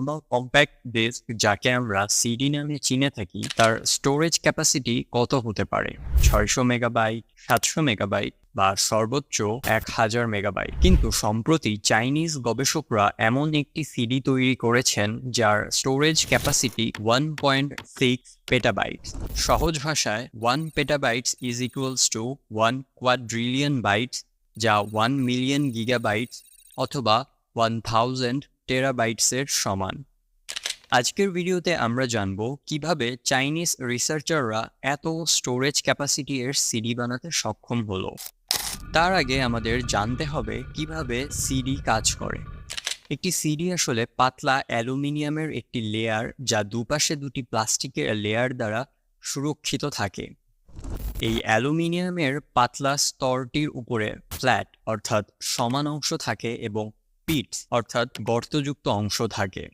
Normal compact disc যাকে আমরা CD নামে চিনে থাকি তার স্টোরেজ ক্যাপাসিটি কত হতে পারে? 600 মেগাবাইট, 700 মেগাবাইট বা সর্বোচ্চ 1000 মেগাবাইট। কিন্তু সম্প্রতি চাইনিজ গবেষকরা এমন একটি সিডি তৈরি করেছেন যার স্টোরেজ ক্যাপাসিটি 1.6 পেটাবাইট। সহজ ভাষায় 1 petabytes is equals to 1 quadrillion bytes, যা 1 মিলিয়ন গিগাবাইটস অথবা 1000 টেরাবাইটসের সমান। আজকের ভিডিওতে আমরা জানব কিভাবে চাইনিজ রিসার্চাররা এত স্টোরেজ ক্যাপাসিটি এর সিডি বানাতে সক্ষম হলো। তার আগে আমাদের জানতে হবে কিভাবে সিডি কাজ করে। একটি সিডি আসলে পাতলা অ্যালুমিনিয়ামের একটি লেয়ার যা দুপাশে দুটি প্লাস্টিকের লেয়ার দ্বারা সুরক্ষিত থাকে। এই অ্যালুমিনিয়ামের পাতলা স্তরটির উপরে ফ্ল্যাট অর্থাৎ সমান অংশ থাকে এবং পিটস অর্থাৎ গর্তযুক্ত অংশ থাকে।